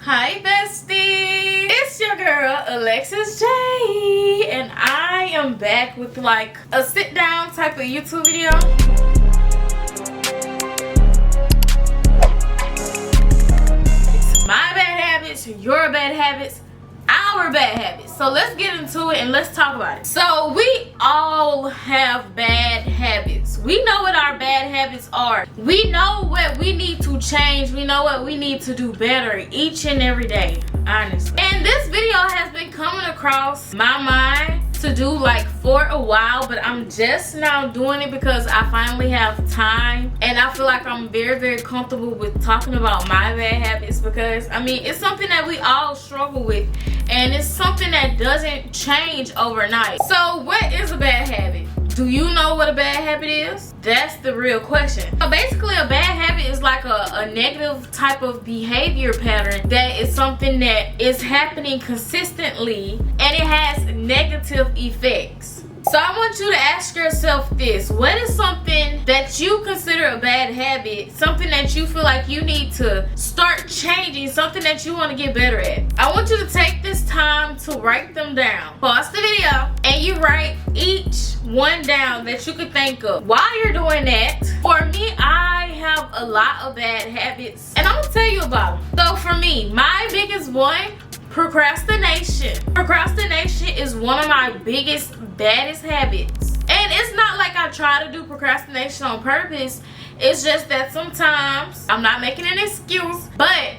Hi bestie, it's your girl Alexis Jaeigh, and I am back with like a sit down type of YouTube video. It's my bad habits, your bad habits, our bad habits. So let's get into it and let's talk about it. So we all have bad habits. We know what our bad habits are. We know what we need to change. We know what we need to do better each and every day, honestly. And this video has been coming across my mind to do like for a while, but I'm just now doing it because I finally have time, and I feel like I'm very comfortable with talking about my bad habits, because I mean it's something that we all struggle with, and it's something that doesn't change overnight. So what is a bad habit? Do you know what a bad habit is? That's the real question. So basically a bad habit is like a negative type of behavior pattern that is something that is happening consistently and it has negative effects. So I want you to ask yourself this: what is something that you consider a bad habit, something that you feel like you need to start changing, something that you want to get better at? I want you to take this time to write them down. Pause the video and you write each one down that you could think of. While you're doing that, for me, I have a lot of bad habits and I'm gonna tell you about them. So for me, my biggest one, procrastination. Procrastination is one of my biggest, baddest habits. And it's not like I try to do procrastination on purpose. It's just that sometimes, I'm not making an excuse, but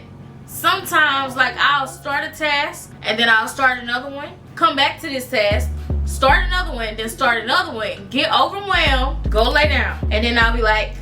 sometimes like I'll start a task and then I'll start another one, come back to this task, start another one, then start another one, get overwhelmed, go lay down, and then I'll be like,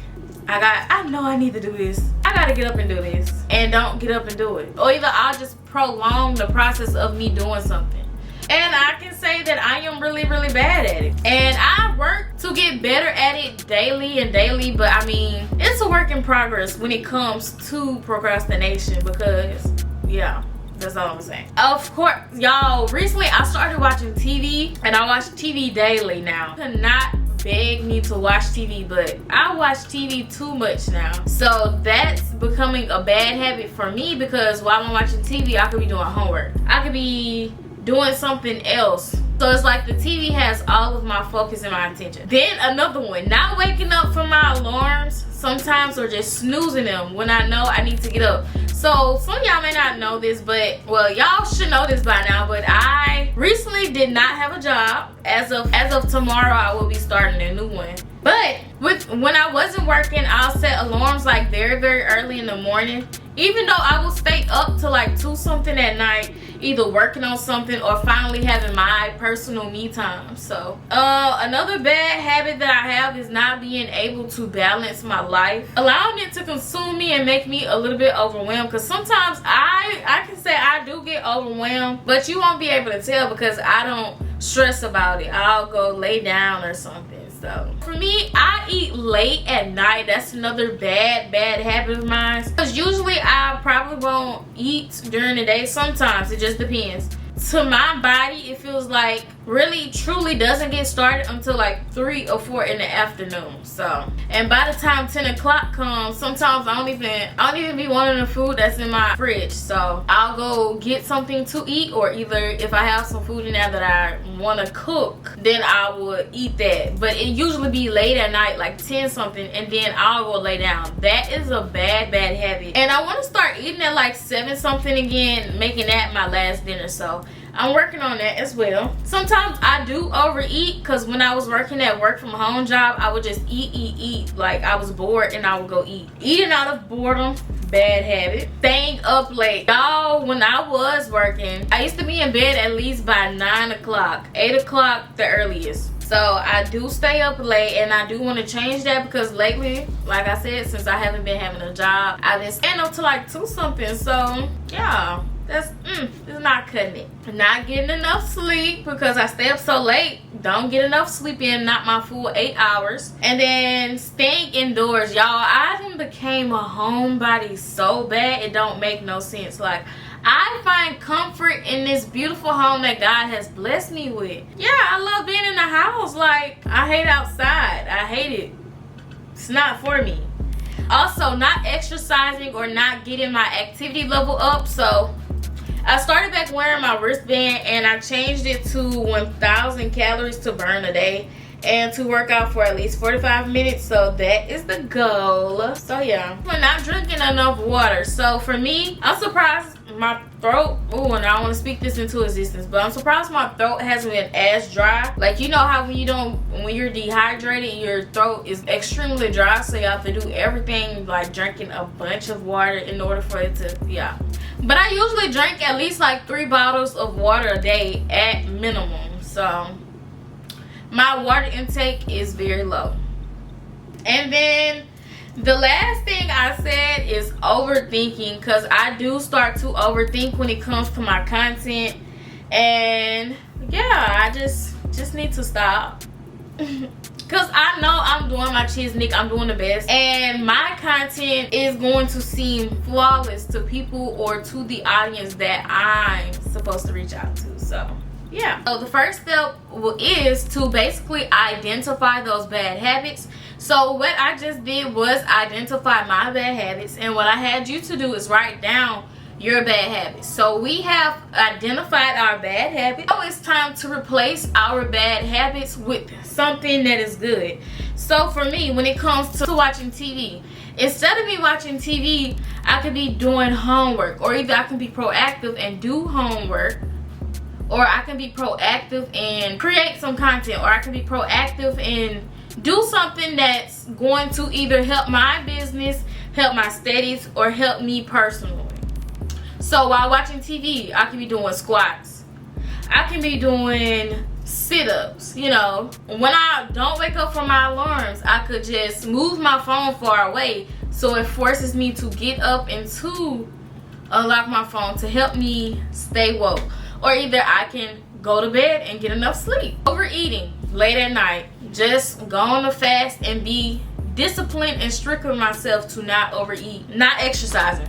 I know I need to do this. I gotta get up and do this, and don't get up and do it. Or either I'll just prolong the process of me doing something. And I can say that I am really bad at it. And I work to get better at it daily, but I mean, it's a work in progress when it comes to procrastination, because yeah, that's all I'm saying. Of course, y'all, recently I started watching TV, and I watch TV daily now. You cannot beg me to watch TV, but I watch TV too much now. So that's becoming a bad habit for me, because while I'm watching TV, I could be doing homework. I could be doing something else. So it's like the TV has all of my focus and my attention. Then another one, not waking up from my alarms sometimes, or just snoozing them when I know I need to get up. So some of y'all may not know this, but well, y'all should know this by now, but I recently did not have a job. As of tomorrow, I will be starting a new one. But when I wasn't working, I'll set alarms like very early in the morning, even though I will stay up to like 2 something at night, either working on something or finally having my personal me time. So another bad habit that I have is not being able to balance my life, allowing it to consume me and make me a little bit overwhelmed. Because sometimes I can say I do get overwhelmed, but you won't be able to tell because I don't stress about it. I'll go lay down or something. So for me, I eat late at night. That's another bad habit of mine, because usually I probably won't eat during the day. Sometimes it just depends. To my body, it feels like really truly doesn't get started until like 3 or 4 in the afternoon. So, and by the time 10 o'clock comes, sometimes I don't even be wanting the food that's in my fridge. So I'll go get something to eat, or either if I have some food in there that I want to cook, then I will eat that. But it usually be late at night, like 10 something, and then I'll go lay down. That is a bad habit, and I want to start eating at like 7 something again, making that my last dinner. So I'm working on that as well. Sometimes I do overeat, because when I was working at work from home job, I would just eat. Like I was bored and I would go eat. Eating out of boredom, bad habit. Staying up late. Y'all, when I was working, I used to be in bed at least by 9 o'clock, 8 o'clock the earliest. So I do stay up late, and I do want to change that, because lately, like I said, since I haven't been having a job, I've been staying up to like 2 something. So yeah, that's it's not cutting it. Not getting enough sleep, because I stay up so late, don't get enough sleep in, not my full 8 hours. And then staying indoors, y'all. I done became a homebody so bad it don't make no sense. Like, I find comfort in this beautiful home that God has blessed me with. Yeah, I love being in the house. Like, I hate outside. I hate it. It's not for me. Also, not exercising or not getting my activity level up. So I started back wearing my wristband, and I changed it to 1,000 calories to burn a day and to work out for at least 45 minutes. So that is the goal. So yeah, we're not drinking enough water. So for me, I'm surprised my throat, oh, and I don't want to speak this into existence, but I'm surprised my throat hasn't been as dry. Like, you know how when you're dehydrated, your throat is extremely dry, so you have to do everything like drinking a bunch of water in order for it to, yeah. But I usually drink at least like 3 bottles of water a day at minimum. So my water intake is very low. And then the last thing I said is overthinking, because I do start to overthink when it comes to my content. And yeah, I just need to stop. Because I know I'm doing my chisnick, I'm doing the best, and my content is going to seem flawless to people or to the audience that I'm supposed to reach out to. So yeah, so the first step is to basically identify those bad habits. So what I just did was identify my bad habits, and what I had you to do is write down your bad habits. So we have identified our bad habits. Now it's time to replace our bad habits with something that is good. So for me, when it comes to watching TV, instead of me watching TV, I could be doing homework, or either I can be proactive and do homework, or I can be proactive and create some content, or I can be proactive and do something that's going to either help my business, help my studies, or help me personally. So while watching TV, I can be doing squats, I can be doing sit-ups. You know, when I don't wake up from my alarms, I could just move my phone far away, so it forces me to get up and to unlock my phone to help me stay woke. Or either I can go to bed and get enough sleep. Overeating late at night, just go on a fast and be disciplined and strict with myself to not overeat. Not exercising.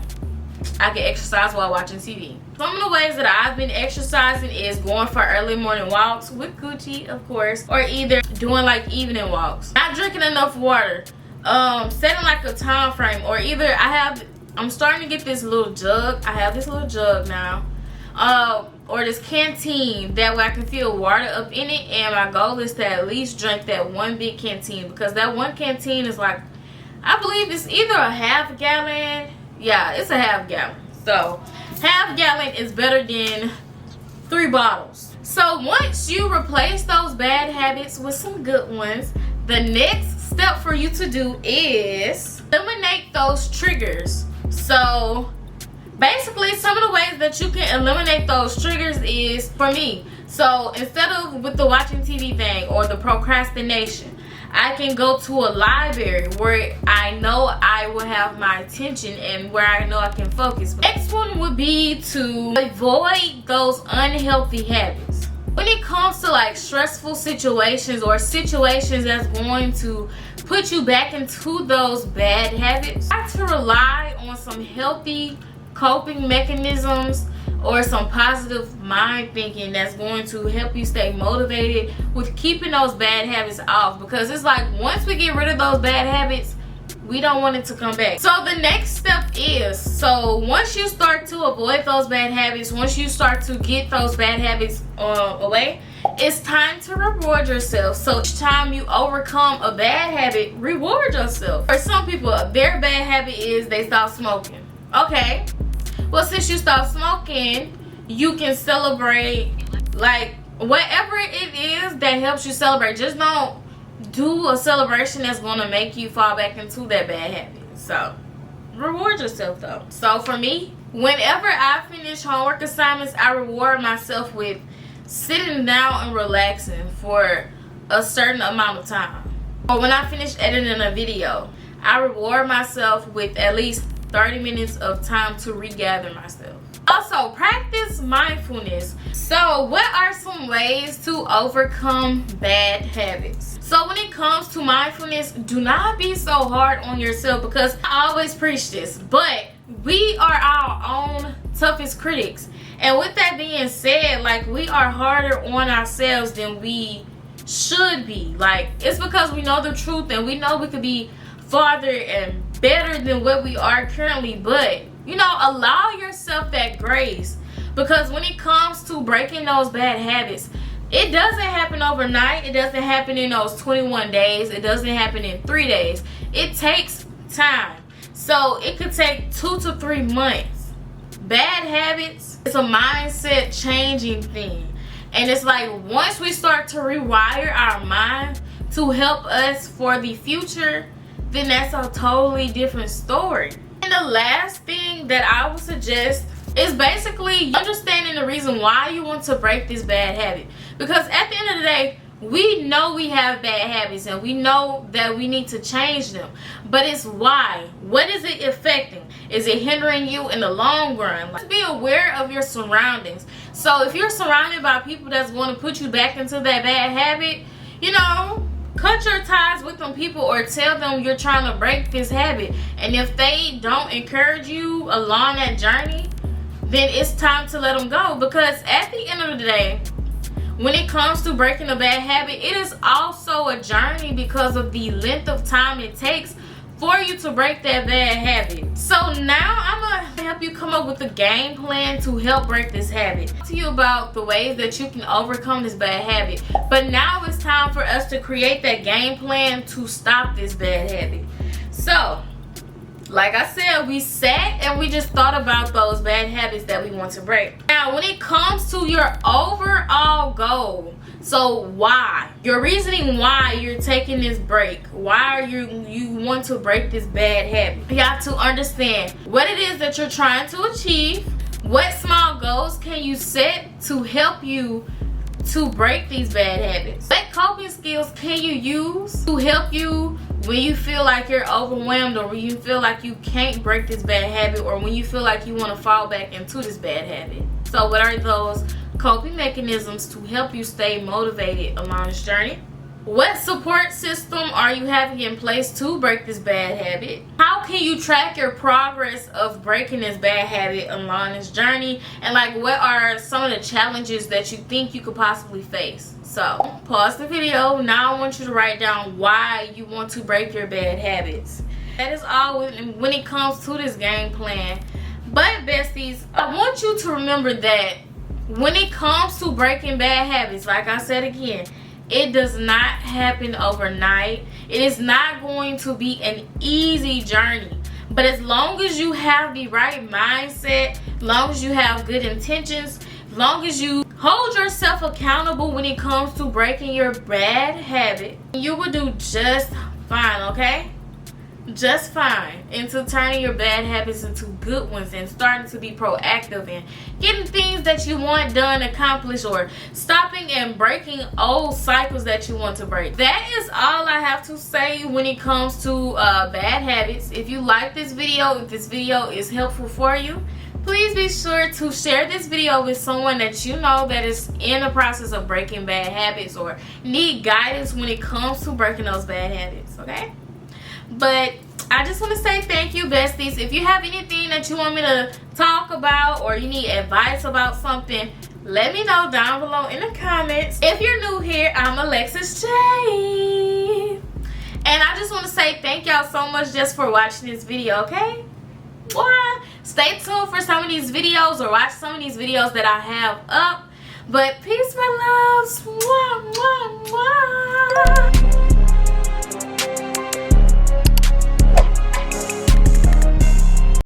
I can exercise while watching TV. Some of the ways that I've been exercising is going for early morning walks with Gucci, of course, or either doing like evening walks. Not drinking enough water, setting like a time frame, or either I'm starting to get this little jug. I have this little jug now, or this canteen, that way I can fill water up in it, and my goal is to at least drink that one big canteen, because that one canteen is like, I believe it's either a half gallon. Yeah, it's a half gallon. So half gallon is better than 3 bottles. So once you replace those bad habits with some good ones, the next step for you to do is eliminate those triggers. So basically, some of the ways that you can eliminate those triggers is, for me, so instead of with the watching TV thing or the procrastination, I can go to a library where I know I will have my attention and where I know I can focus. Next one would be to avoid those unhealthy habits. When it comes to like stressful situations or situations that's going to put you back into those bad habits, I have to rely on some healthy coping mechanisms or some positive mind thinking that's going to help you stay motivated with keeping those bad habits off. Because it's like, once we get rid of those bad habits, we don't want it to come back. So the next step is, so once you start to avoid those bad habits, once you start to get those bad habits away, it's time to reward yourself. So each time you overcome a bad habit, reward yourself. For some people, their bad habit is they stop smoking. Okay, well, since you stop smoking, you can celebrate, like, whatever it is that helps you celebrate. Just don't do a celebration that's going to make you fall back into that bad habit. So reward yourself though. So for me, whenever I finish homework assignments, I reward myself with sitting down and relaxing for a certain amount of time. Or when I finish editing a video, I reward myself with at least 30 minutes of time to regather myself. Also, practice mindfulness. So what are some ways to overcome bad habits? So when it comes to mindfulness, do not be so hard on yourself, because I always preach this, but we are our own toughest critics. And with that being said, like, we are harder on ourselves than we should be. Like, it's because we know the truth and we know we could be farther and better than what we are currently. But you know, allow yourself that grace, because when it comes to breaking those bad habits, it doesn't happen overnight. It doesn't happen in those 21 days. It doesn't happen in 3 days. It takes time. So it could take 2 to 3 months. Bad habits, it's a mindset changing thing. And it's like once we start to rewire our mind to help us for the future, then that's a totally different story. And the last thing that I would suggest is basically understanding the reason why you want to break this bad habit. Because at the end of the day, we know we have bad habits and we know that we need to change them. But it's why. What is it affecting? Is it hindering you in the long run? Like, be aware of your surroundings. So if you're surrounded by people that's going to put you back into that bad habit, you know, cut your ties with them people or tell them you're trying to break this habit. And if they don't encourage you along that journey, then it's time to let them go. Because at the end of the day, when it comes to breaking a bad habit, it is also a journey because of the length of time it takes for you to break that bad habit. So now I'm gonna help you come up with a game plan to help break this habit. I'll talk to you about the ways that you can overcome this bad habit. But now it's time for us to create that game plan to stop this bad habit. So, like I said, we sat and we just thought about those bad habits that we want to break. Now, when it comes to your overall goal, so why? Your reasoning why you're taking this break. Why are you want to break this bad habit. You have to understand what it is that you're trying to achieve. What small goals can you set to help you to break these bad habits? What coping skills can you use to help you when you feel like you're overwhelmed, or when you feel like you can't break this bad habit, or when you feel like you want to fall back into this bad habit? So what are those coping mechanisms to help you stay motivated along this journey? What support system are you having in place to break this bad habit? How can you track your progress of breaking this bad habit along this journey? And like, what are some of the challenges that you think you could possibly face? So pause the video. Now I want you to write down why you want to break your bad habits. That is all when it comes to this game plan. But besties, I want you to remember that when it comes to breaking bad habits, like I said again, it does not happen overnight. It is not going to be an easy journey. But as long as you have the right mindset, as long as you have good intentions, as long as you hold yourself accountable when it comes to breaking your bad habit, you will do just fine, okay? Just fine into turning your bad habits into good ones and starting to be proactive and getting things that you want done, accomplished, or stopping and breaking old cycles that you want to break. That is all I have to say when it comes to bad habits. If you like this video, if this video is helpful for you, please be sure to share this video with someone that you know that is in the process of breaking bad habits or need guidance when it comes to breaking those bad habits, okay? But I just want to say thank you, besties. If you have anything that you want me to talk about or you need advice about something, let me know down below in the comments. If you're new here, I'm Alexis Jaeigh. And I just want to say thank y'all so much just for watching this video, okay? Boy, stay tuned for some of these videos or watch some of these videos that I have up. But peace, my loves. Mwah, mwah, mwah.